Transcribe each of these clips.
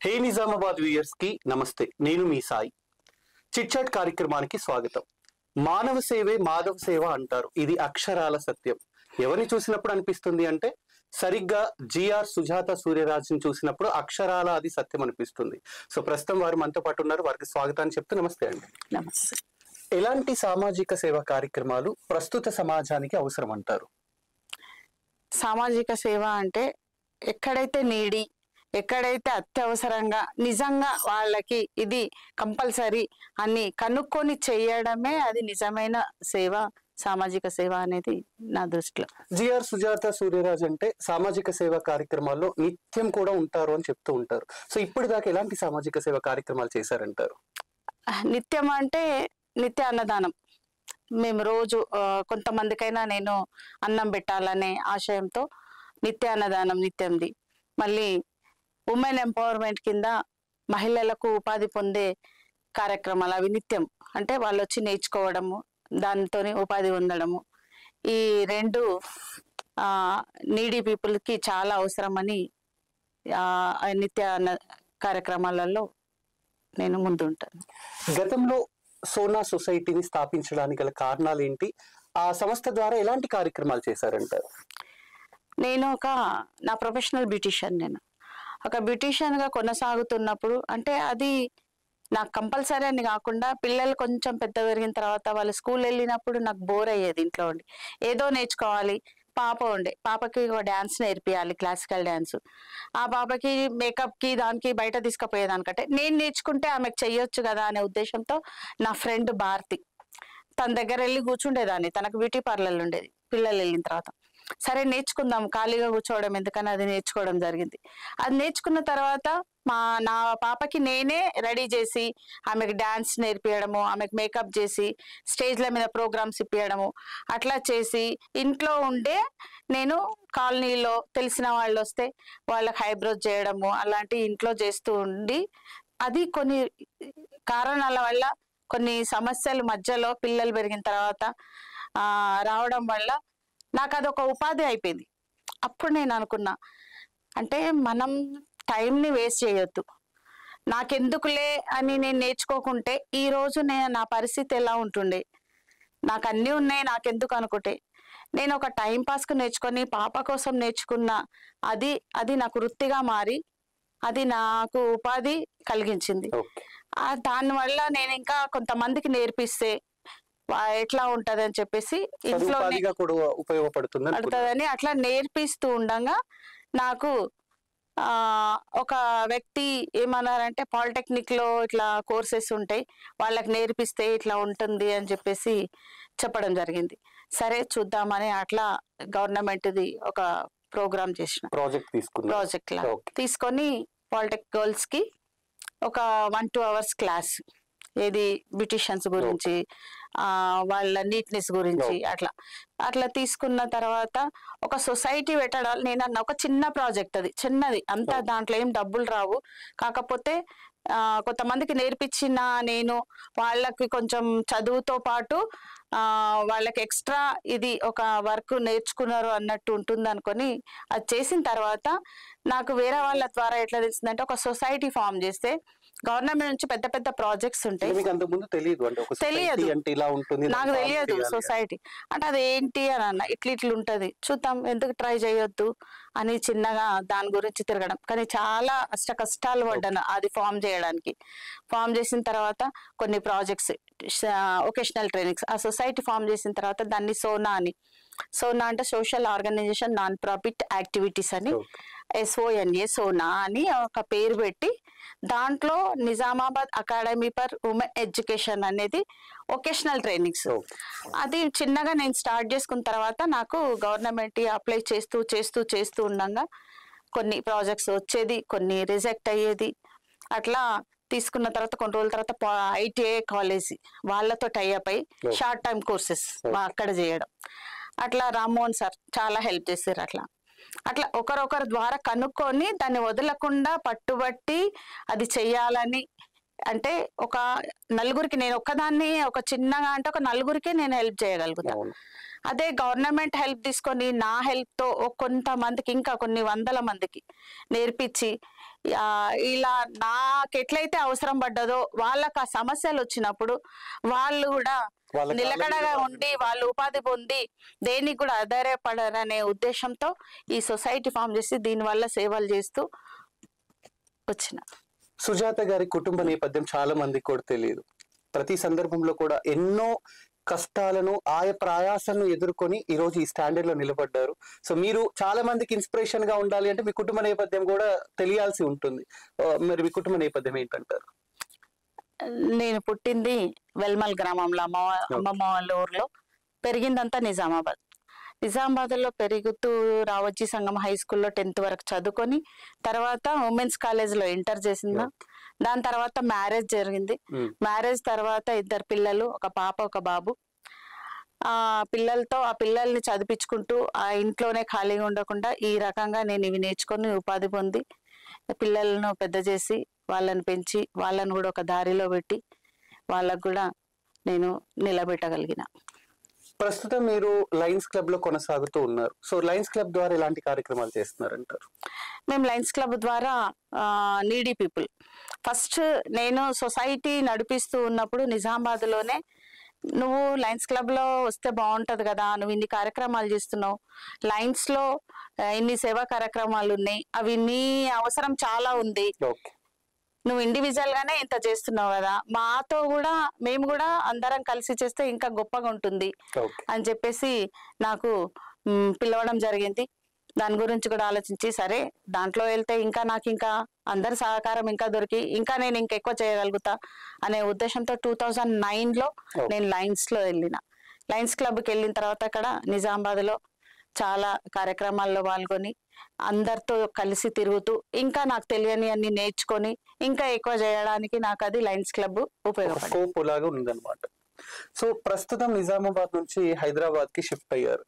హే Nizamabad viewers కి నమస్తే. నేను మీ సాయి. చిట్ చాట్ కార్యక్రమానికి స్వాగతం. మానవ సేవే మాధవ సేవ అంటారు. ఇది అక్షరాల సత్యం. ఎవరిని చూసినప్పుడు అనిపిస్తుంది అంటే సరిగ్గా జిఆర్ సుజాత సూర్యరాజుని చూసినప్పుడు అక్షరాల అది సత్యం అనిపిస్తుంది. సో ప్రస్తుతం వారు మనతో పాటు ఉన్నారు. వారికి స్వాగతాన్ని చెప్తూ నమస్తే అండి. నమస్తే. ఎలాంటి సామాజిక సేవా కార్యక్రమాలు ప్రస్తుత సమాజానికి అవసరం అంటారు? సామాజిక సేవ అంటే ఎక్కడైతే నీడి, ఎక్కడైతే అత్యవసరంగా నిజంగా వాళ్ళకి ఇది కంపల్సరీ అని కనుక్కొని చేయడమే అది నిజమైన సేవ, సామాజిక సేవ అనేది నా దృష్టిలో. జిఆర్ సుజాత సూర్యరాజ్ అంటే సామాజిక సేవా కార్యక్రమాల్లో నిత్యం కూడా ఉంటారు అని చెప్తూ ఉంటారు. సో ఇప్పుడు దాకా ఎలాంటి సామాజిక సేవా కార్యక్రమాలు చేశారంటారు? నిత్యం అంటే నిత్య అన్నదానం. మేము రోజు కొంతమందికైనా నేను అన్నం పెట్టాలనే ఆశయంతో నిత్య అన్నదానం నిత్యంది. మళ్ళీ ఉమెన్ ఎంపవర్మెంట్ కింద మహిళలకు ఉపాధి పొందే కార్యక్రమాలు అవి నిత్యం. అంటే వాళ్ళు వచ్చి నేర్చుకోవడము, దానితో ఉపాధి పొందడము, ఈ రెండు నీడీ పీపుల్కి చాలా అవసరమని నిత్య కార్యక్రమాలలో నేను ముందుంటాను. గతంలో సోనా సొసైటీని స్థాపించడానికి గల కారణాలు ఏంటి? ఆ సంస్థ ద్వారా ఎలాంటి కార్యక్రమాలు చేశారంటారు? నేను నా ప్రొఫెషనల్ బ్యూటీషియన్. నేను ఒక బ్యూటీషియన్ గా కొనసాగుతున్నప్పుడు అంటే అది నాకు కంపల్సరీ అని కాకుండా పిల్లలు కొంచెం పెద్ద పెరిగిన తర్వాత వాళ్ళు స్కూల్ వెళ్ళినప్పుడు నాకు బోర్ అయ్యేది. ఇంట్లో ఉండి ఏదో నేర్చుకోవాలి. పాపకి ఒక డ్యాన్స్ నేర్పియాలి, క్లాసికల్ డ్యాన్స్. ఆ పాపకి మేకప్ కి దానికి బయట తీసుకుపోయేదానికంటే నేను నేర్చుకుంటే ఆమెకు చెయ్యొచ్చు కదా అనే ఉద్దేశంతో నా ఫ్రెండ్ భారతి తన దగ్గర వెళ్ళి కూర్చుండేదాన్ని. తనకు బ్యూటీ పార్లర్ ఉండేది. పిల్లలు వెళ్ళిన తర్వాత సరే నేర్చుకుందాం, ఖాళీగా కూర్చోవడం ఎందుకని అది నేర్చుకోవడం జరిగింది. అది నేర్చుకున్న తర్వాత నా పాపకి నేనే రెడీ చేసి ఆమెకు డాన్స్ నేర్పియడము, ఆమెకు మేకప్ చేసి స్టేజ్ల మీద ప్రోగ్రామ్స్ ఇప్పియడము, అట్లా చేసి ఇంట్లో ఉండే నేను కాలనీలో తెలిసిన వాళ్ళు వస్తే వాళ్ళకి హైబ్రోస్ చేయడము అలాంటి ఇంట్లో చేస్తూ ఉండి, అది కొన్ని కారణాల వల్ల కొన్ని సమస్యల మధ్యలో పిల్లలు పెరిగిన తర్వాత రావడం వల్ల నాకు అదొక ఉపాధి అయిపోయింది. అప్పుడు నేను అనుకున్నా అంటే మనం టైంని వేస్ట్ చేయొద్దు. నాకెందుకులే అని నేను నేర్చుకోకుంటే ఈ రోజు నా పరిస్థితి ఎలా ఉంటుండే, నాకు అన్నీ ఉన్నాయి నాకెందుకు అనుకుంటే నేను ఒక టైం పాస్కు నేర్చుకొని పాప కోసం నేర్చుకున్న అది నాకు వృత్తిగా మారి అది నాకు ఉపాధి కలిగించింది. దానివల్ల నేను ఇంకా కొంతమందికి నేర్పిస్తే ఎట్లా ఉంటది అని చెప్పేసి ఇంట్లో ఉపయోగపడుతుందని అట్లా నేర్పిస్తూ ఉండగా నాకు ఒక వ్యక్తి ఏమన్నారంటే పాలిటెక్నిక్ లో ఇట్లా కోర్సెస్ ఉంటాయి, వాళ్ళకి నేర్పిస్తే ఇట్లా ఉంటుంది అని చెప్పేసి చెప్పడం జరిగింది. సరే చూద్దామని అట్లా గవర్నమెంట్ది ఒక ప్రోగ్రామ్ చేసిన ప్రాజెక్ట్ లా తీసుకొని పాలిటెక్ గర్ల్స్ కి ఒక 1-2 hours క్లాస్, ఏది బ్యూటిషియన్స్ గురించి, వాళ్ళ నీట్నెస్ గురించి అట్లా తీసుకున్న తర్వాత ఒక సొసైటీ పెట్టడాలి. నేను అన్న ఒక చిన్న ప్రాజెక్ట్, అది చిన్నది అంతా, దాంట్లో ఏం డబ్బులు రావు. కాకపోతే కొంతమందికి నేర్పించిన నేను వాళ్ళకి కొంచెం చదువుతో పాటు వాళ్ళకి ఎక్స్ట్రా ఇది ఒక వర్క్ నేర్చుకున్నారు అన్నట్టు ఉంటుంది అనుకొని అది చేసిన తర్వాత నాకు వేరే వాళ్ళ ద్వారా ఎట్లా తెలిసిందంటే ఒక సొసైటీ ఫామ్ చేస్తే గవర్నమెంట్ నుంచి పెద్ద పెద్ద ప్రాజెక్ట్స్ ఉంటాయి. తెలియదు, నాకు తెలియదు సొసైటీ అంటే అది ఏంటి అని అన్న, ఇట్లా ఉంటది చూద్దాం ఎందుకు ట్రై చేయొద్దు అని చిన్నగా దాని గురించి తిరగడం. కానీ చాలా కష్టాలు పడ్డాను అది ఫామ్ చేయడానికి. ఫామ్ చేసిన తర్వాత కొన్ని ప్రాజెక్ట్స్, వొకేషనల్ ట్రైనింగ్స్, ఆ సొసైటీ ఫామ్ చేసిన తర్వాత దాన్ని సోనా అంటే social organization non profit activities అని, SONA సోనా అని ఒక పేరు పెట్టి దాంట్లో Nizamabad academy for women education అనేది వొకేషనల్ ట్రైనింగ్స్ అది చిన్నగా నేను స్టార్ట్ చేసుకున్న తర్వాత నాకు గవర్నమెంట్ అప్లై చేస్తూ ఉండగా కొన్ని ప్రాజెక్ట్స్ వచ్చేది, కొన్ని రిజెక్ట్ అయ్యేది. అట్లా తీసుకున్న తర్వాత కొన్ని రోజుల తర్వాత ITI కాలేజ్ వాళ్ళతో టైఅప్ అయ్యి షార్ట్ టైం కోర్సెస్ అక్కడ చేయడం. అట్లా రామ్మోహన్ సార్ చాలా హెల్ప్ చేశారు. అట్లా ఒకరొకరి ద్వారా కనుక్కొని దాన్ని వదలకుండా పట్టుబట్టి అది చెయ్యాలని, అంటే ఒక నలుగురికి, నేను ఒక్కదాన్ని ఒక చిన్నగా అంటే ఒక నలుగురికే నేను హెల్ప్ చేయగలుగుతాను. అదే గవర్నమెంట్ హెల్ప్ తీసుకొని నా హెల్ప్ తో కొంతమందికి ఇంకా కొన్ని వందల మందికి నేర్పించి ఇలా నాకు ఎట్లయితే అవసరం పడ్డదో వాళ్ళకి ఆ సమస్యలు వచ్చినప్పుడు వాళ్ళు కూడా నిలకడగా ఉండి వాళ్ళు ఉపాధి పొంది దేనికి కూడా ఆధారపడరనే ఉద్దేశంతో ఈ సొసైటీ ఫామ్ చేసి దీనివల్ల సేవలు చేస్తూ వచ్చిన. సుజాత గారి కుటుంబ నేపథ్యం చాలా మందికి కూడా తెలియదు. ప్రతి సందర్భంలో కూడా ఎన్నో కష్టాలను ఆయా ప్రయాసాలను ఎదుర్కొని ఈ రోజు ఈ స్టాండర్డ్ లో నిలబడ్డారు. సో మీరు చాలా మందికి ఇన్స్పిరేషన్ గా ఉండాలి అంటే మీ కుటుంబ నేపథ్యం కూడా తెలియాల్సి ఉంటుంది. మరి మీ కుటుంబ నేపథ్యం ఏంటంటారు? నేను పుట్టింది వెల్మల్ గ్రామంలో, అమ్మమ్మ వాళ్ళ ఊర్లో. పెరిగిందంతా నిజామాబాద్. నిజామాబాద్ లో పెరుగుతూ రావచ్చి సంగం హై స్కూల్లో 10th వరకు చదువుకొని తర్వాత ఉమెన్స్ కాలేజ్ లో ఇంటర్ చేసిందా. దాని తర్వాత మ్యారేజ్ జరిగింది. మ్యారేజ్ తర్వాత 2 పిల్లలు, ఒక పాప ఒక బాబు. ఆ పిల్లల్ని చదివించుకుంటూ ఆ ఇంట్లోనే ఖాళీగా ఉండకుండా ఈ రకంగా నేను ఇవి నేర్చుకొని ఉపాధి పొంది పిల్లలను పెద్ద చేసి వాళ్ళని పెంచి వాళ్ళని కూడా ఒక దారిలో పెట్టి వాళ్ళకు కూడా నేను నిలబెట్టగలిగిన. ప్రస్తుతం మీరు లయన్స్ క్లబ్ లో కొనసాగుతూ ఉన్నారు. సో లయన్స్ క్లబ్ ద్వారా ఎలాంటి కార్యక్రమాలు చేస్తున్నారంటారు? మేము లయన్స్ క్లబ్ ద్వారా నీడీ పీపుల్, ఫస్ట్ నేను సొసైటీ నడిపిస్తూ ఉన్నప్పుడు నిజామాబాద్ లోనే నువ్వు లయన్స్ క్లబ్ లో వస్తే బాగుంటది కదా, నువ్వు ఇన్ని కార్యక్రమాలు చేస్తున్నావు, లయన్స్ లో ఇన్ని సేవా కార్యక్రమాలు ఉన్నాయి, అవి నీ అవసరం చాలా ఉంది, నువ్వు ఇండివిజువల్ గానే ఇంత చేస్తున్నావు కదా, మాతో కూడా మేము కూడా అందరం కలిసి చేస్తే ఇంకా గొప్పగా ఉంటుంది అని చెప్పేసి నాకు పిలవడం జరిగింది. దాని గురించి కూడా ఆలోచించి సరే దాంట్లో వెళ్తే నాకు ఇంకా అందరి సహకారం ఇంకా దొరికి ఇంకా నేను ఇంకా ఎక్కువ చేయగలుగుతా అనే ఉద్దేశంతో 2009 లో నేను లయన్స్ లో వెళ్ళిన. లయన్స్ క్లబ్కి వెళ్ళిన తర్వాత అక్కడ నిజామాబాద్ లో చాలా కార్యక్రమాల్లో పాల్గొని అందరితో కలిసి తిరుగుతూ ఇంకా నాకు తెలియని అన్ని నేర్చుకొని ఇంకా ఎక్కువ చేయడానికి నాకు అది లయన్స్ క్లబ్ ఉపయోగపడింది. సో ప్రస్తుతం నిజామాబాద్ నుంచి హైదరాబాద్ కి షిఫ్ట్ అయ్యారు.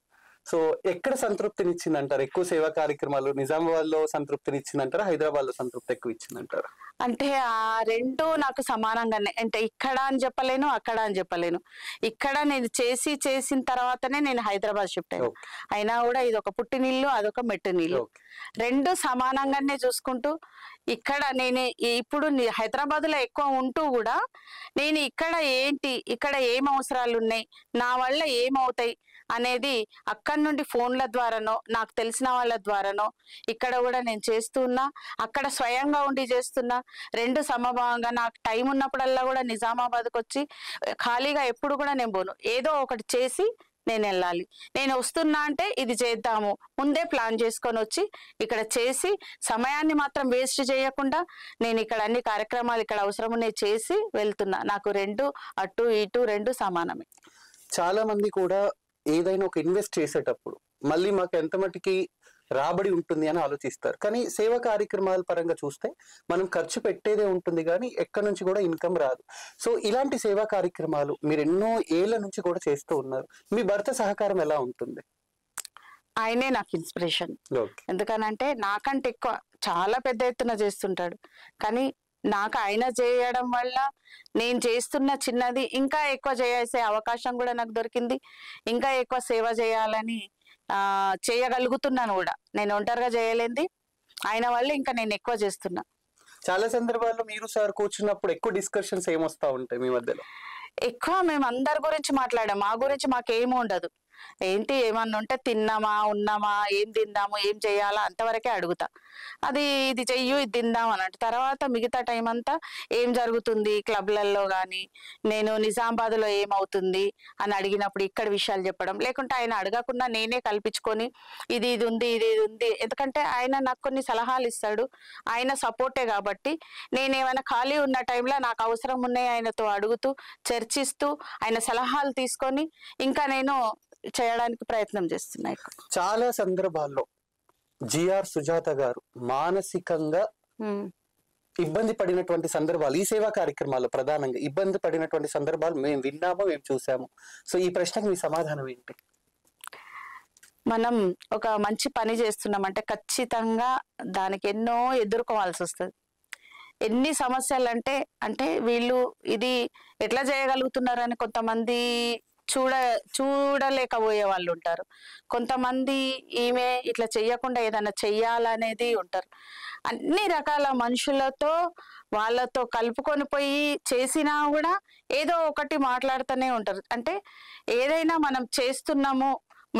సో ఎక్కడ సంతృప్తినిచ్చిందంటారు? ఎక్కువ సేవా కార్యక్రమాలు నిజామాబాద్ లో సంతృప్తినిచ్చిందంటారా, హైదరాబాద్ లో సంతృప్తి ఎక్కువ ఇచ్చిందంటారా? అంటే ఆ రెండు నాకు సమానంగానే, అంటే ఇక్కడ అని చెప్పలేను అక్కడ అని చెప్పలేను. ఇక్కడ నేను చేసిన తర్వాతనే నేను హైదరాబాద్ షిఫ్ట్ అయ్యాను. అయినా కూడా ఇది ఒక పుట్టినిల్లు అదొక మెట్టినిల్లు, రెండు సమానంగానే చూసుకుంటూ ఇక్కడ నేను ఇప్పుడు హైదరాబాద్ లో ఎక్కువ ఉంటూ కూడా నేను ఇక్కడ ఏం అవసరాలు ఉన్నాయి, నా వల్ల ఏమవుతాయి అనేది అక్కడి నుండి ఫోన్ల ద్వారానో నాకు తెలిసిన వాళ్ళ ద్వారానో ఇక్కడ కూడా నేను చేస్తున్నా, అక్కడ స్వయంగా ఉండి చేస్తున్నా. రెండు సమభావంగా నాకు టైం ఉన్నప్పుడల్లా కూడా నిజామాబాద్కి వచ్చి ఖాళీగా ఎప్పుడు కూడా నేను పోను, ఏదో ఒకటి చేసి నేను వెళ్ళాలి. నేను వస్తున్నా అంటే ఇది చేద్దాము ముందే ప్లాన్ చేసుకొని వచ్చి ఇక్కడ చేసి సమయాన్ని మాత్రం వేస్ట్ చేయకుండా నేను ఇక్కడ అన్ని కార్యక్రమాలు ఇక్కడ అవసరం ఉన్నాయి చేసి వెళ్తున్నా. నాకు రెండు అటు ఇటు రెండు సమానమే. చాలా మంది కూడా ఏదైనా ఒక ఇన్వెస్ట్ చేసేటప్పుడు మళ్ళీ మాకు ఎంత మటుకి రాబడి ఉంటుంది అని ఆలోచిస్తారు. కానీ సేవా కార్యక్రమాల పరంగా చూస్తే మనం ఖర్చు పెట్టేదే ఉంటుంది కానీ ఎక్కడి నుంచి కూడా ఇన్కమ్ రాదు. సో ఇలాంటి సేవా కార్యక్రమాలు మీరు ఎన్నో ఏళ్ల నుంచి కూడా చేస్తూ ఉన్నారు. మీ భర్త సహకారం ఎలా ఉంటుంది? ఆయనే నాకు ఇన్స్పిరేషన్. ఎందుకనంటే నాకంటే ఎక్కువ చాలా పెద్ద ఎత్తున చేస్తుంటాడు, కానీ నాకు ఆయన చేయడం వల్ల నేను చేస్తున్న చిన్నది ఇంకా ఎక్కువ చేసే అవకాశం కూడా నాకు దొరికింది. ఇంకా ఎక్కువ సేవ చేయాలని చేయగలుగుతున్నాను కూడా. నేను ఒంటరిగా చేయలేంది, ఆయన వల్ల ఇంకా నేను ఎక్కువ చేస్తున్నా. చాలా సందర్భాల్లో మీరు సార్ కూర్చున్నప్పుడు ఎక్కువ డిస్కషన్స్ ఏమొస్తా ఉంటాయి మీ మధ్యలో? ఎక్కువ మేము అందరి గురించి మాట్లాడాం, మా గురించి మాకేమీ ఉండదు. ఏంటి ఏమన్నా ఉంటే తిన్నామా ఉన్నామా ఏం తిందాము ఏం చేయాలా అంతవరకే అడుగుతా. అది ఇది చెయ్యు ఇది తిందాం అన్నట్టు. తర్వాత మిగతా టైం అంతా ఏం జరుగుతుంది క్లబ్లలో కానీ, నేను నిజామాబాద్ లో ఏమవుతుంది అని అడిగినప్పుడు ఇక్కడ విషయాలు చెప్పడం, లేకుంటే ఆయన అడగకుండా నేనే కల్పించుకొని ఇది ఉంది ఇది ఉంది. ఎందుకంటే ఆయన నాకు కొన్ని సలహాలు ఇస్తాడు, ఆయన సపోర్టే కాబట్టి నేనేమైనా ఖాళీ ఉన్న టైంలో నాకు అవసరం ఉన్నాయి ఆయనతో అడుగుతూ చర్చిస్తూ ఆయన సలహాలు తీసుకొని ఇంకా నేను చేయడానికి ప్రయత్నం చేస్తున్నాయి. చాలా సందర్భాల్లో జిఆర్ సుజాత గారు మానసికంగా ఇబ్బంది పడినటువంటి సందర్భాలు ఈ సేవా కార్యక్రమాల్లో ప్రధానంగా ఇబ్బంది పడినటువంటి సందర్భాలు మేము విన్నాము, మేము చూసాము. సో ఈ ప్రశ్నకు మీ సమాధానం ఏంటి? మనం ఒక మంచి పని చేస్తున్నామంటే ఖచ్చితంగా దానికి ఎన్నో ఎదుర్కోవాల్సి వస్తుంది. ఎన్ని సమస్యలు అంటే వీళ్ళు ఇది ఎట్లా చేయగలుగుతున్నారని కొంతమంది చూడలేకపోయే వాళ్ళు ఉంటారు. కొంతమంది ఈమె ఇట్లా చెయ్యకుండా ఏదైనా చెయ్యాలనేది ఉంటారు. అన్ని రకాల మనుషులతో వాళ్ళతో కలుపుకొని పోయి చేసినా కూడా ఏదో ఒకటి మాట్లాడుతూనే ఉంటారు. అంటే ఏదైనా మనం చేస్తున్నాము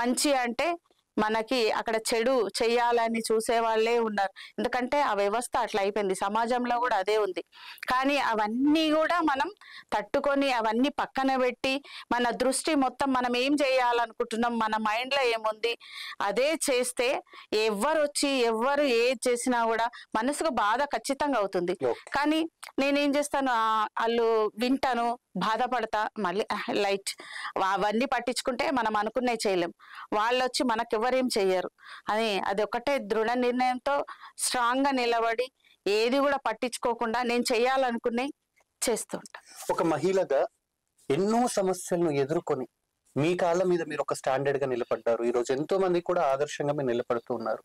మంచి అంటే మనకి అక్కడ చెడు చెయ్యాలని చూసే వాళ్ళే ఉన్నారు. ఎందుకంటే ఆ వ్యవస్థ అట్లా అయిపోయింది, సమాజంలో కూడా అదే ఉంది. కానీ అవన్నీ కూడా మనం తట్టుకొని అవన్నీ పక్కన పెట్టి మన దృష్టి మొత్తం మనం ఏం చేయాలనుకుంటున్నాం, మన మైండ్లో ఏముంది అదే చేస్తే ఎవరు వచ్చి ఎవరు ఏది చేసినా కూడా మనసుకు బాధ ఖచ్చితంగా అవుతుంది. కానీ నేనేం చేస్తాను, వాళ్ళు వింటాను, బాధపడతా, మళ్ళీ లైట్ అవన్నీ పట్టించుకుంటే మనం అనుకునే చేయలేం. వాళ్ళు వచ్చి మనకెవరేం చెయ్యరు అని అది ఒకటే దృఢ నిర్ణయంతో స్ట్రాంగ్ గా నిలబడి ఏది కూడా పట్టించుకోకుండా నేను చెయ్యాలనుకునే చేస్తూ ఉంటా. ఒక మహిళగా ఎన్నో సమస్యలను ఎదుర్కొని మీ కాళ్ళ మీద మీరు ఒక స్టాండర్డ్ గా నిలబడ్డారు. ఈ రోజు ఎంతో మంది కూడా ఆదర్శంగా మీరు నిలబడుతూ ఉన్నారు.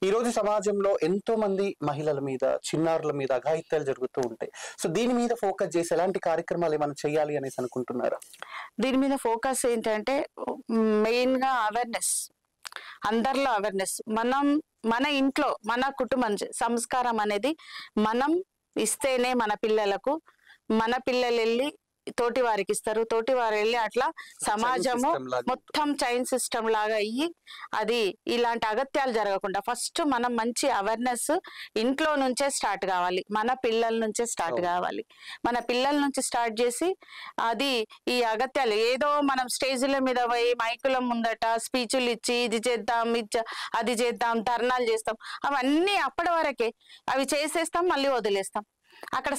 ఈ రోజు సమాజంలో ఎంతో మంది మహిళల మీద, చిన్నారుల మీద అఘాయిత్యాలు జరుగుతూ ఉంటాయి. సో దీని మీద ఫోకస్ చేసి ఎలాంటి కార్యక్రమాలు ఏమైనా చేయాలి అనేసి అనుకుంటున్నారా? దీని మీద ఫోకస్ ఏంటంటే మెయిన్ గా అవేర్నెస్, అందరిలో అవేర్నెస్. మనం మన ఇంట్లో మన కుటుంబం సంస్కారం అనేది మనం ఇస్తేనే మన పిల్లలకు, మన పిల్లలు వెళ్ళి తోటి వారికి ఇస్తారు, తోటి వారు వెళ్ళి అట్లా సమాజము మొత్తం చైన్ సిస్టమ్ లాగా అయ్యి అది ఇలాంటి అగత్యాలు జరగకుండా ఫస్ట్ మనం మంచి అవేర్నెస్ ఇంట్లో నుంచే స్టార్ట్ కావాలి, మన పిల్లల నుంచే స్టార్ట్ కావాలి. మన పిల్లల నుంచి స్టార్ట్ చేసి అది ఈ అగత్యాలు ఏదో మనం స్టేజ్ల మీద పోయి మైకుల ముందట స్పీచ్లు ఇచ్చి ఇది చేద్దాం అది చేద్దాం ధర్నాలు చేస్తాం, అవన్నీ అప్పటి వరకే, అవి చేసేస్తాం మళ్ళీ వదిలేస్తాం. అక్కడ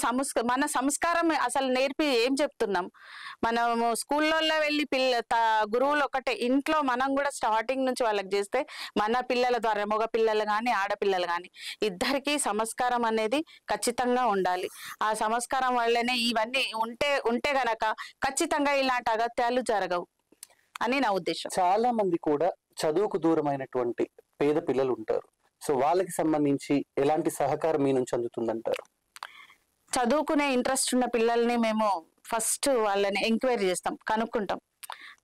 మన సంస్కారం అసలు నేర్పి ఏం చెప్తున్నాం? మనము స్కూళ్ళల్లో వెళ్ళి గురువులు ఒకటే, ఇంట్లో మనం కూడా స్టార్టింగ్ నుంచి వాళ్ళకి చేస్తే మన పిల్లల ద్వారా, మగ పిల్లలు కానీ ఆడపిల్లలు కానీ ఇద్దరికి సంస్కారం అనేది ఖచ్చితంగా ఉండాలి. ఆ సంస్కారం వల్లనే ఇవన్నీ ఉంటే గనక ఖచ్చితంగా ఇలాంటి అగత్యాలు జరగవు అని నా ఉద్దేశం. చాలా మంది కూడా చదువుకు దూరమైనటువంటి పేద పిల్లలు ఉంటారు. సో వాళ్ళకి సంబంధించి ఎలాంటి సహకారం మీ నుంచి అందుతుందంటారు? చదువుకునే ఇంట్రెస్ట్ ఉన్న పిల్లల్ని మేము ఫస్ట్ వాళ్ళని ఎంక్వైరీ చేస్తాం, కనుక్కుంటాం.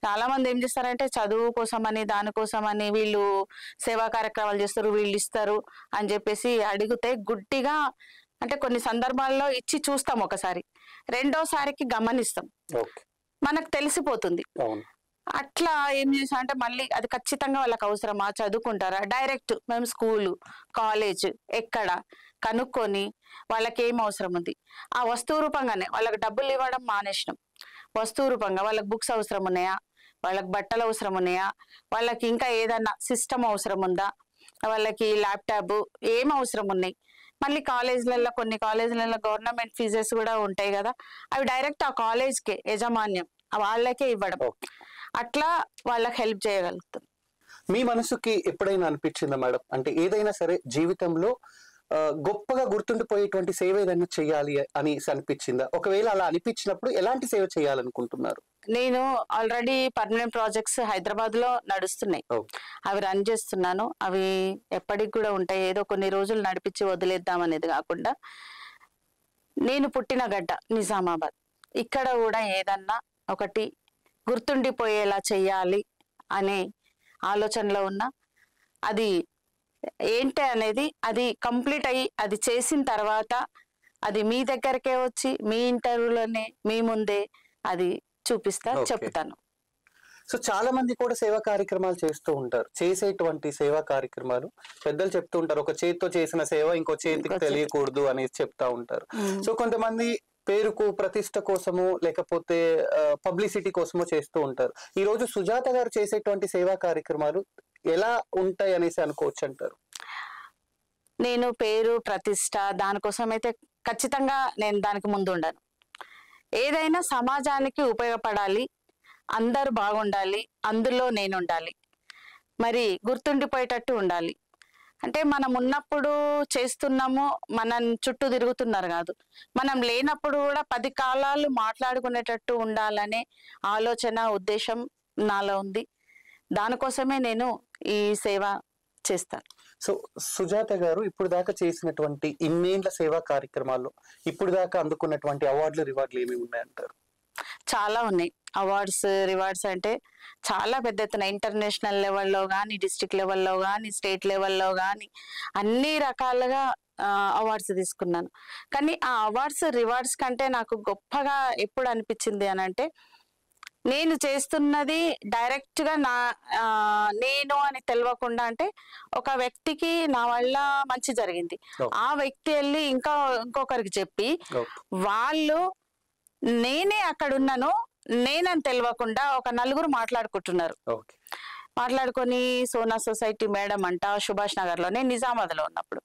చాలా మంది ఏం చేస్తారంటే చదువు కోసమని దానికోసమని వీళ్ళు సేవా కార్యక్రమాలు చేస్తారు, వీళ్ళు ఇస్తారు అని చెప్పేసి అడిగితే గుడ్డిగా, అంటే కొన్ని సందర్భాల్లో ఇచ్చి చూస్తాం, ఒకసారి రెండోసారికి గమనిస్తాం, మనకు తెలిసిపోతుంది. అట్లా ఏం చేసా అంటే మళ్ళీ అది ఖచ్చితంగా వాళ్ళకి అవసరమా, చదువుకుంటారా, డైరెక్ట్ మేము స్కూలు కాలేజ్ ఎక్కడ కనుక్కొని వాళ్ళకి ఏం అవసరం ఉంది ఆ వస్తువు రూపంగానే వాళ్ళకి డబ్బులు ఇవ్వడం మానేసినాం. వస్తువు రూపంగా వాళ్ళకి బుక్స్ అవసరం ఉన్నాయా, వాళ్ళకి బట్టలు అవసరం ఉన్నాయా, వాళ్ళకి ఇంకా ఏదన్నా సిస్టమ్ అవసరం ఉందా, వాళ్ళకి ల్యాప్టాప్ ఏం అవసరం ఉన్నాయి. మళ్ళీ కాలేజీలలో కొన్ని కాలేజీలలో గవర్నమెంట్ ఫీజెస్ కూడా ఉంటాయి కదా, అవి డైరెక్ట్ ఆ కాలేజ్కే యజమాన్యం వాళ్ళకే ఇవ్వడం, అట్లా వాళ్ళకి హెల్ప్ చేయగలుగుతాం. మీ మనసుకి ఎప్పుడైనా అనిపించిందా మేడం, అంటే ఏదైనా సరే జీవితంలో గొప్పగా గుర్తుండిపోయేటువంటి సేవ ఏదైనా చేయాలి అని అనిపించిందా? ఒకవేళ అలా అనిపించినప్పుడు ఎలాంటి సేవ చేయాలనుకుంటున్నారు? నేను ఆల్రెడీ పర్మనెంట్ ప్రాజెక్ట్స్ హైదరాబాద్ లో నడుస్తున్నాయి, అవి రన్ చేస్తున్నాను. అవి ఎప్పటికి కూడా ఉంటాయి, ఏదో కొన్ని రోజులు నడిపించి వదిలేద్దాం అనేది కాకుండా. నేను పుట్టిన గడ్డ నిజామాబాద్, ఇక్కడ కూడా ఏదన్నా ఒకటి గుర్తుండిపోయేలా చెయ్యాలి అనే ఆలోచనలో ఉన్నా. అది ఏంటి అనేది అది కంప్లీట్ అయ్యి అది చేసిన తర్వాత అది మీ దగ్గరకే వచ్చి మీ ఇంటర్వ్యూలోనే మీ ముందే అది చూపిస్తా, చెప్తాను. సో చాలా మంది కూడా సేవా కార్యక్రమాలు చేస్తూ ఉంటారు. చేసేటువంటి సేవా కార్యక్రమాలు పెద్దలు చెప్తూ ఉంటారు, ఒక చేతితో చేసిన సేవ ఇంకో చేతికి తెలియకూడదు అనేది చెప్తా ఉంటారు. సో కొంతమంది పేరుకు ప్రతిష్ట కోసము లేకపోతే పబ్లిసిటీ కోసమో చేస్తూ ఉంటారు. ఈ రోజు సుజాత గారు చేసేటువంటి సేవా కార్యక్రమాలు ఎలా ఉంటాయి అనేసి అనుకోవచ్చు అంటారు? నేను పేరు ప్రతిష్ట దానికోసం అయితే ఖచ్చితంగా నేను దానికి ముందు ఉండను. ఏదైనా సమాజానికి ఉపయోగపడాలి, అందరూ బాగుండాలి, అందులో నేను ఉండాలి, మరి గుర్తుండిపోయేటట్టు ఉండాలి. అంటే మనం ఉన్నప్పుడు చేస్తున్నాము, మనం చుట్టూ తిరుగుతున్నారు కాదు, మనం లేనప్పుడు కూడా 10 కాలాలు మాట్లాడుకునేటట్టు ఉండాలనే ఆలోచన ఉద్దేశం నాలో ఉంది. దానికోసమే నేను ఈ సేవ చేస్తాను. సో సుజాత గారు ఇప్పుడు దాకా చేసినటువంటి ఇన్నేళ్ల సేవా కార్యక్రమాల్లో ఇప్పుడు దాకా అందుకున్నటువంటి అవార్డులు రివార్డులు ఏమి ఉన్నాయంటారు? చాలా ఉన్నాయి. అవార్డ్స్ రివార్డ్స్ అంటే చాలా పెద్ద ఎత్తున ఇంటర్నేషనల్ లెవెల్లో కానీ, డిస్ట్రిక్ట్ లెవెల్లో కానీ, స్టేట్ లెవెల్లో కానీ అన్ని రకాలుగా అవార్డ్స్ తీసుకున్నాను. కానీ ఆ అవార్డ్స్ రివార్డ్స్ కంటే నాకు గొప్పగా ఎప్పుడు అనిపించింది అని అంటే, నేను చేస్తున్నది డైరెక్ట్ గా నేను అని తెలియకుండా, అంటే ఒక వ్యక్తికి నా వల్ల మంచి జరిగింది, ఆ వ్యక్తి వెళ్ళి ఇంకొకరికి చెప్పి వాళ్ళు నేనే అక్కడ ఉన్నాను నేనని తెలియకుండా ఒక నలుగురు మాట్లాడుకుంటున్నారు. మాట్లాడుకొని సోనా సొసైటీ మేడం అంట సుభాష్ నగర్ లో, నేను నిజామాబాద్ లో ఉన్నప్పుడు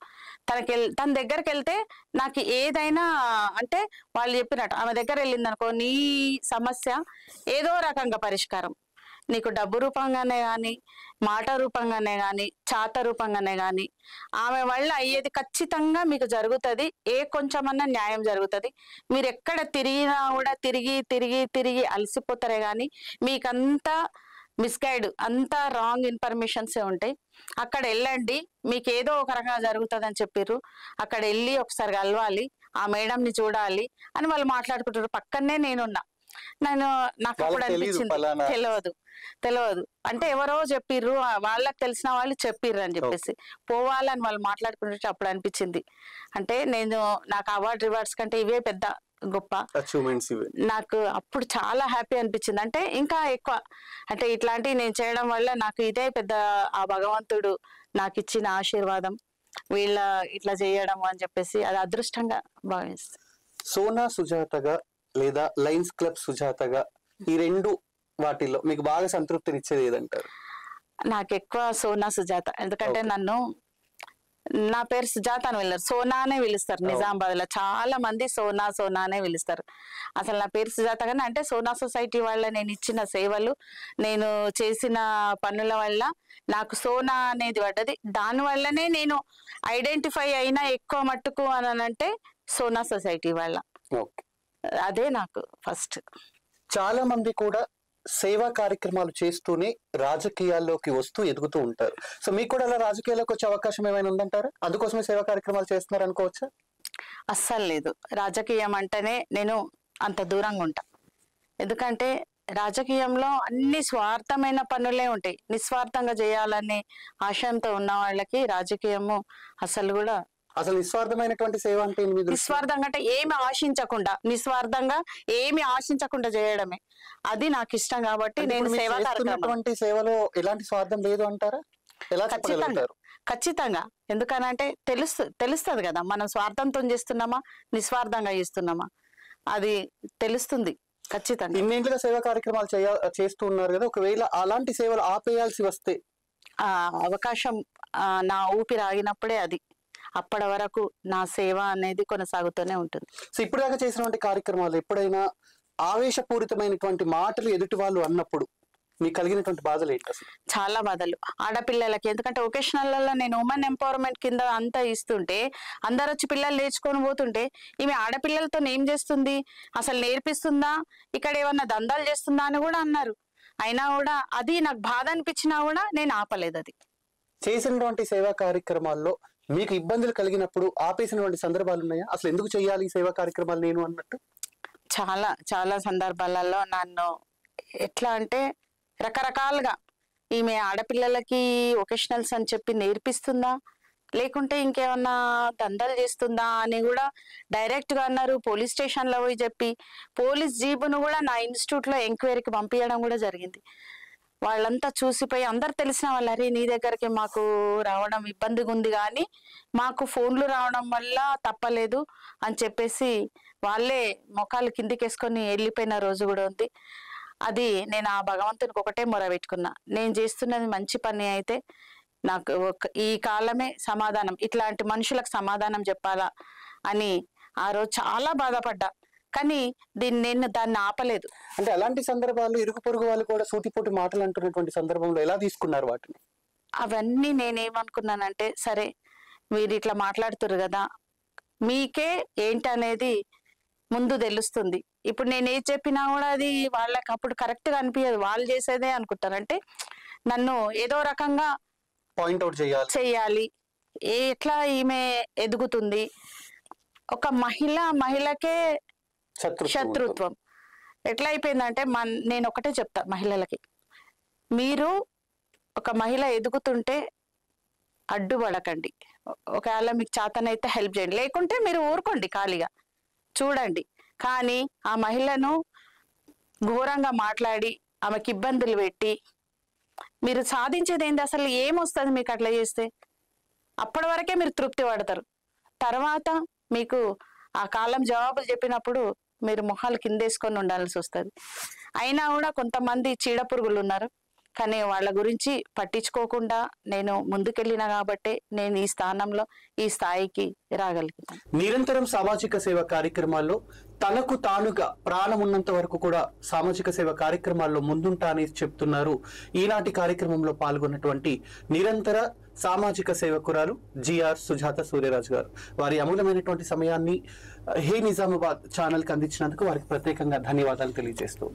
తన దగ్గరికి వెళ్తే నాకు ఏదైనా అంటే వాళ్ళు చెప్పినట్టు ఆమె దగ్గర వెళ్ళింది అనుకో, నీ సమస్య ఏదో రకంగా పరిష్కారం, నీకు డబ్బు రూపంగానే కానీ, మాట రూపంగానే కానీ, చాత రూపంగానే కానీ, ఆమె వల్ల అయ్యేది ఖచ్చితంగా మీకు జరుగుతుంది, ఏ కొంచెమన్నా న్యాయం జరుగుతుంది. మీరు ఎక్కడ తిరిగినా కూడా తిరిగి తిరిగి తిరిగి అలసిపోతారే కానీ మీకంతా మిస్గైడ్, అంతా రాంగ్ ఇన్ఫర్మేషన్సే ఉంటాయి. అక్కడ వెళ్ళండి, మీకు ఏదో ఒక రకంగా జరుగుతుంది అని చెప్పారు. అక్కడ వెళ్ళి ఒకసారి కలవాలి, ఆ మేడంని చూడాలి అని వాళ్ళు మాట్లాడుకుంటారు. పక్కనే నేనున్నా. నాకు అప్పుడు అనిపించింది తెలియదు అంటే ఎవరో చెప్పిర్రు, వాళ్ళకి తెలిసిన వాళ్ళు చెప్పిర్రు అని చెప్పేసి పోవాలని వాళ్ళు మాట్లాడుకుంటే అప్పుడు అనిపించింది. అంటే నాకు అవార్డ్ రివార్డ్స్ కంటే ఇవే పెద్ద గొప్ప అచీవ్మెంట్స్. నాకు అప్పుడు చాలా హ్యాపీ అనిపించింది. అంటే ఇంకా ఎక్కువ అంటే ఇట్లాంటివి నేను చేయడం వల్ల నాకు ఇదే పెద్ద, ఆ భగవంతుడు నాకు ఇచ్చిన ఆశీర్వాదం, వీళ్ళ ఇట్లా చేయడం అని చెప్పేసి అది అదృష్టంగా భావిస్తాను. సోనా సుజాతగా లేదా లయన్స్ క్లబ్ సుజాతగా ఈ రెండు వాటిల్లో మీకు బాగా సంతృప్తినిచ్చేది ఏదంటారు? నాకు ఎక్కువ సోనా సుజాత. ఎందుకంటే నా పేరు సుజాత అని వెళ్ళారు, సోనానే పిలుస్తారు. నిజామాబాద్ లో చాలా మంది సోనానే పిలుస్తారు. అసలు నా పేరు సుజాత కానీ అంటే సోనా సొసైటీ వల్ల నేను ఇచ్చిన సేవలు, నేను చేసిన పనుల వల్ల నాకు సోనా అనేది పడ్డది. దాని వల్లనే నేను ఐడెంటిఫై అయినా ఎక్కువ మట్టుకు అని అంటే సోనా సొసైటీ వల్ల. అదే నాకు ఫస్ట్. చాలా మంది కూడా సేవా కార్యక్రమాలు చేస్తూనే రాజకీయాల్లోకి వస్తూ ఎదుగుతూ ఉంటారు. సో మీకు కూడా అలా రాజకీయాల్లోకి వచ్చే అవకాశం ఏమైనా ఉందంటారా? అందుకోసమే సేవా కార్యక్రమాలు చేస్తున్నారు అనుకోవచ్చా? అస్సలు లేదు. రాజకీయం అంటేనే నేను అంత దూరంగా ఉంటా. ఎందుకంటే రాజకీయంలో అన్ని స్వార్థమైన పనులే ఉంటాయి. నిస్వార్థంగా చేయాలనే ఆశయంతో ఉన్న వాళ్ళకి రాజకీయము అసలు నిస్వార్థమైనటువంటి సేవ అంటే నిస్వార్థంగా అంటే నిస్వార్థంగా ఏమి ఆశించకుండా చేయడమే. అది నాకు ఇష్టం కాబట్టి నేను సేవలో ఎలాంటి స్వార్థం లేదు అంటారా? ఖచ్చితంగా. ఎందుకనంటే తెలుస్తుంది కదా మనం స్వార్థంతో చేస్తున్నామా నిస్వార్థంగా చేస్తున్నామా, అది తెలుస్తుంది ఖచ్చితంగా. ఇన్నేంట్లుగా సేవా కార్యక్రమాలు చేస్తూ ఉన్నారు కదా, ఒకవేళ అలాంటి సేవలు ఆపేయాల్సి వస్తే ఆ అవకాశం నా ఊపిరి ఆగినప్పుడే అది, అప్పటి వరకు నా సేవ అనేది కొనసాగుతూనే ఉంటుంది. సో ఇప్పుడు దాకా చేసినటువంటి కార్యక్రమాలు ఎప్పుడైనా ఆవేశపూరితమైనటువంటి మాటలు ఎదుటి వాళ్ళు అన్నప్పుడు మీకు కలిగినటువంటి బాధలు ఏంటి? అసలు చాలా బాధలు ఆడపిల్లలకి. ఎందుకంటే వొకేషనల్లో నేను ఉమెన్ ఎంపవర్మెంట్ కింద అంతా ఇస్తుంటే అందరు వచ్చి పిల్లలు నేర్చుకొని పోతుంటే ఈమె ఆడపిల్లలతో ఏం చేస్తుంది, అసలు నేర్పిస్తుందా, ఇక్కడ ఏమన్నా దందాలు చేస్తుందా అని కూడా అన్నారు. అయినా కూడా అది నాకు బాధ అనిపించినా కూడా నేను ఆపలేదు. అది చేసినటువంటి సేవా కార్యక్రమాల్లో మీకు ఇబ్బందులు కలిగినప్పుడు ఆపేసినటువంటి సందర్భాలు ఉన్నాయా? అసలు ఎందుకు చేయాలి ఈ సేవా కార్యక్రమాలు నేను అన్నట్టు? చాలా చాలా సందర్భాలలో నన్ను ఎట్లా అంటే రకరకాలుగా ఈమె ఆడపిల్లలకి వొకేషనల్స్ అని చెప్పి నేర్పిస్తుందా, లేకుంటే ఇంకేమన్నా దందాలు చేస్తుందా అని కూడా డైరెక్ట్ గా అన్నారు. పోలీస్ స్టేషన్ లో పోయి చెప్పి పోలీస్ జీబును కూడా నా ఇన్స్టిట్యూట్ లో ఎంక్వైరీకి పంపించడం కూడా జరిగింది. వాళ్ళంతా చూసిపోయి అందరు తెలిసిన వాళ్ళు, అరే నీ దగ్గరికి మాకు రావడం ఇబ్బందిగా ఉంది కానీ మాకు ఫోన్లు రావడం వల్ల తప్పలేదు అని చెప్పేసి వాళ్ళే మొఖాలు కిందికేసుకొని వెళ్ళిపోయిన రోజు కూడా ఉంది. అది నేను ఆ భగవంతునికి ఒకటే మొర పెట్టుకున్నా, నేను చేస్తున్నది మంచి పని అయితే నాకు ఈ కాలమే సమాధానం, ఇట్లాంటి మనుషులకు సమాధానం చెప్పాలా అని ఆ రోజు చాలా బాధపడ్డా. కానీ నేను దాన్ని ఆపలేదు. అంటే అలాంటి సందర్భాలు ఇరుగు పొరుగు వాళ్ళు కూడా సూటిపోటి మాటలు అంటున్నటువంటి సందర్భంలో ఎలా తీసుకున్నారు వాటిని? అవన్నీ నేనేమనుకున్నానంటే, సరే మీరు ఇట్లా మాట్లాడుతున్నారు కదా, మీకే ఏంటనేది ముందు తెలుస్తుంది. ఇప్పుడు నేను ఏది చెప్పినా కూడా అది వాళ్ళకి అప్పుడు కరెక్ట్ గా అనిపించదు, వాళ్ళు చేసేదే అనుకుంటారు. అంటే నన్ను ఏదో రకంగా పాయింట్అవుట్ చెయ్యాలి, ఎట్లా ఈమె ఎదుగుతుంది, ఒక మహిళకే శత్రుత్వం ఎట్లా అయిపోయిందంటే నేను ఒకటే చెప్తా మహిళలకి, మీరు ఒక మహిళ ఎదుగుతుంటే అడ్డుపడకండి, ఒకవేళ మీకు చేతనైతే హెల్ప్ చేయండి, లేకుంటే మీరు ఊరుకోండి ఖాళీగా చూడండి. కానీ ఆ మహిళను ఘోరంగా మాట్లాడి ఆమెకి ఇబ్బందులు పెట్టి మీరు సాధించేది ఏంది? అసలు ఏమొస్తుంది మీకు అట్లా చేస్తే? అప్పటి వరకే మీరు తృప్తి పడతారు. తర్వాత మీకు ఆ కాలం జవాబులు చెప్పినప్పుడు మీరు మొహాలు కిందేసుకొని ఉండాల్సి వస్తుంది. అయినా కూడా కొంతమంది చీడ పురుగులు ఉన్నారు, కానీ వాళ్ళ గురించి పట్టించుకోకుండా నేను ముందుకెళ్ళిన కాబట్టి నేను ఈ స్థానంలో ఈ స్థాయికి రాగలుగుతాను. నిరంతరం సామాజిక సేవ కార్యక్రమాల్లో తనకు తానుగా ప్రాణం ఉన్నంత వరకు కూడా సామాజిక సేవ కార్యక్రమాల్లో ముందుంటా అని చెప్తున్నారు ఈనాటి కార్యక్రమంలో పాల్గొన్నటువంటి నిరంతర సామాజిక సేవకురాలు జిఆర్ సుజాత సూర్యరాజు గారు. వారి అమూల్యమైనటువంటి సమయాన్ని హే నిజామాబాద్ ఛానల్కి అందించినందుకు వారికి ప్రత్యేకంగా ధన్యవాదాలు తెలియజేస్తూ